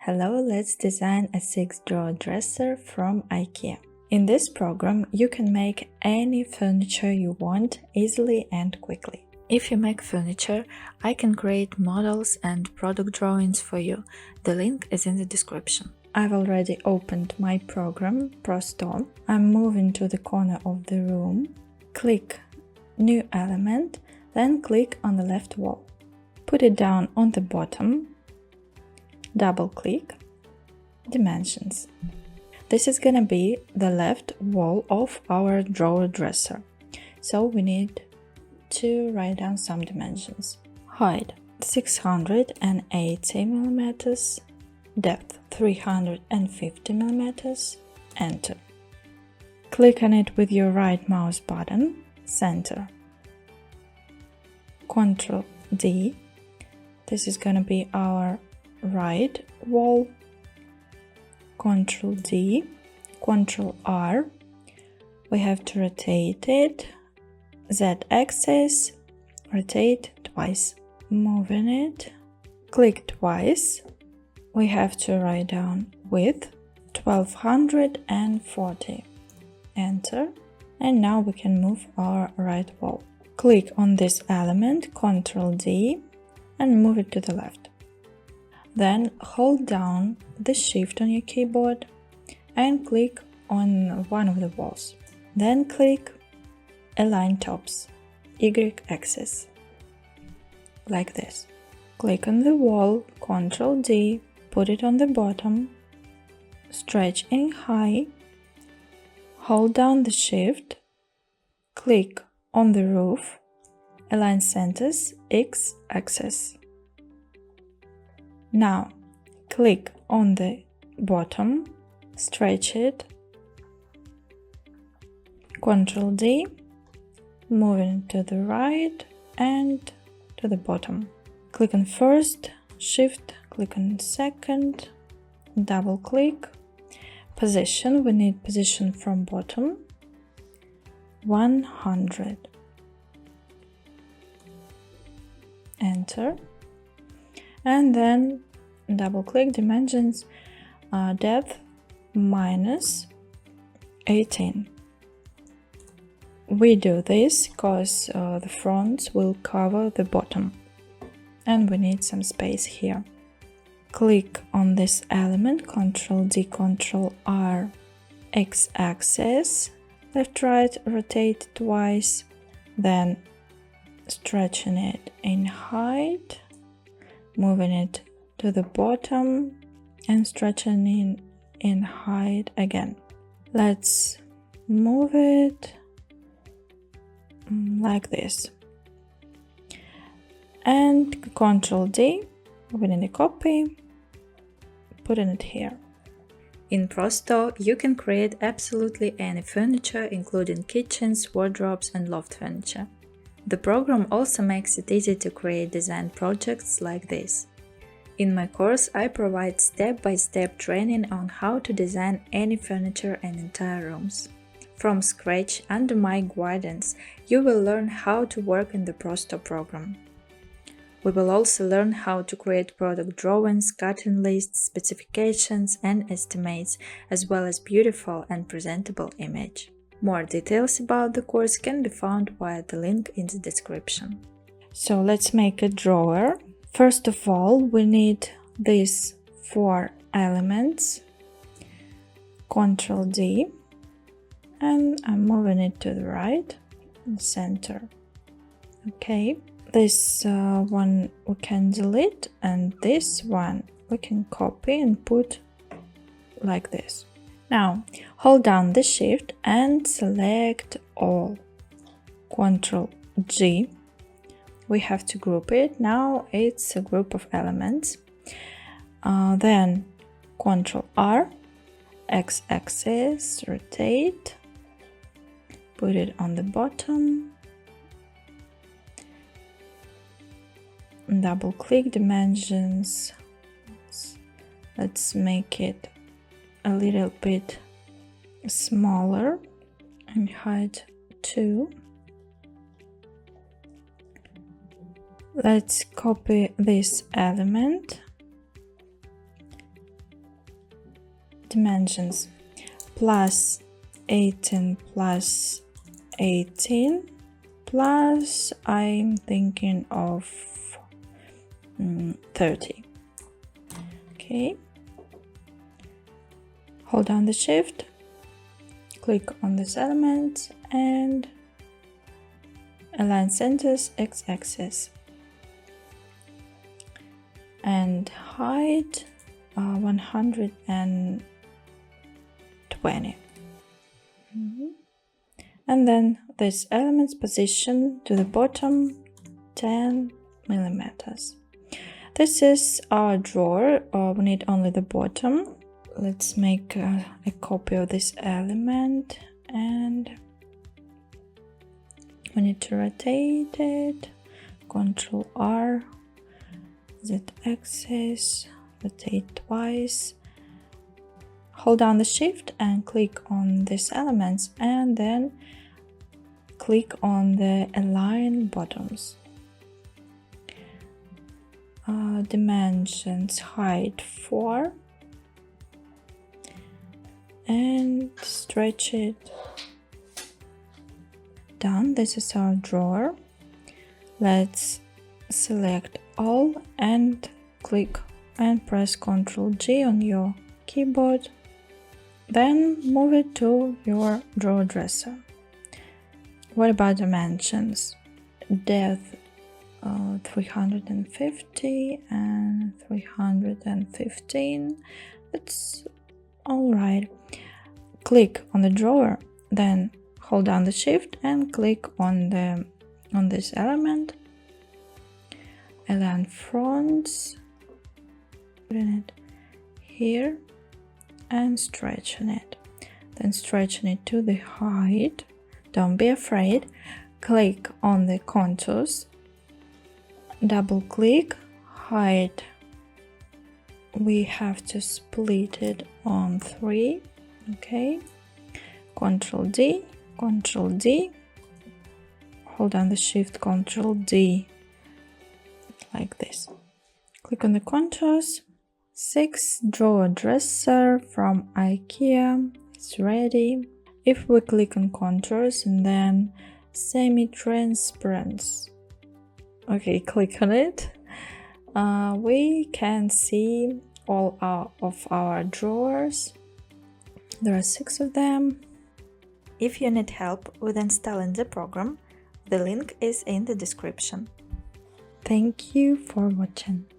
Hello, let's design a 6-drawer dresser from IKEA. In this program, you can make any furniture you want easily and quickly. If you make furniture, I can create models and product drawings for you. The link is in the description. I've already opened my program, ProStore. I'm moving to the corner of the room. Click New Element, then click on the left wall. Put it down on the bottom. Double-click Dimensions. This is gonna be the left wall of our drawer dresser. So we need to write down some dimensions. Height 680 millimeters, depth 350 millimeters. Enter. Click on it with your right mouse button, center. Ctrl D. This is gonna be our right wall. Ctrl D, Ctrl R. We have to rotate it. Z-axis, rotate twice. Moving it, click twice. We have to write down width 1240. Enter. And now we can move our right wall. Click on this element, Ctrl D, and move it to the left. Then hold down the Shift on your keyboard and click on one of the walls. Then click Align Tops, Y-axis, like this. Click on the wall, Ctrl D, put it on the bottom, stretch in high, hold down the Shift, click on the roof, align centers, X-axis. Now, click on the bottom, stretch it, Ctrl D, moving to the right and to the bottom. Click on first, Shift, click on second, double click, position, we need position from bottom, 100. Enter. And then double click dimensions, depth minus 18. We do this because the fronts will cover the bottom and we need some space here. Click on this element, Ctrl D, Ctrl R, X-axis, left, right, rotate twice, then stretching it in height, moving it to the bottom and stretching in height again. Let's move it like this. And Ctrl D, opening a copy, putting it here. In ProStore, you can create absolutely any furniture, including kitchens, wardrobes, and loft furniture. The program also makes it easy to create design projects like this. In my course, I provide step-by-step training on how to design any furniture and entire rooms. From scratch, under my guidance, you will learn how to work in the ProStore program. We will also learn how to create product drawings, cutting lists, specifications, and estimates, as well as beautiful and presentable image. More details about the course can be found via the link in the description. So let's make a drawer. First of all, we need these 4 elements. Ctrl D, and I'm moving it to the right and center. Okay, this one we can delete, and this one we can copy and put like this. Now, hold down the Shift and select all. Ctrl G. We have to group it. Now it's a group of elements. Then Ctrl R, X-axis, rotate, put it on the bottom, double click dimensions. Let's make it a little bit smaller and height 2. Let's copy this element dimensions plus 18 plus 18 plus I'm thinking of 30. Okay, hold down the shift, click on this element and align centers x-axis and height 120. And then this element's position to the bottom 10 millimeters. This is our drawer. We need only the bottom. Let's make a copy of this element and we need to rotate it. Ctrl R, Z-axis, rotate twice. Hold down the shift and click on these elements and then click on the align bottoms. Dimensions height 4 and stretch it. Done. This is our drawer. Let's select all and click and press Ctrl G on your keyboard. Then move it to your drawer dresser. What about dimensions? Depth 350 and 315. It's all right. Click on the drawer, then hold down the shift and click on this element. Align fronts, putting it here and stretching it. Then stretching it to the height. Don't be afraid. Click on the contours. Double click, height. We have to split it on 3. Okay. Ctrl D, Ctrl D. Hold down the shift, Ctrl D. Like this. Click on the contours. 6 drawer dresser from IKEA is ready. If we click on contours and then semi-transparent, okay, click on it, we can see all of our drawers. There are 6 of them. If you need help with installing the program, the link is in the description. Thank you for watching.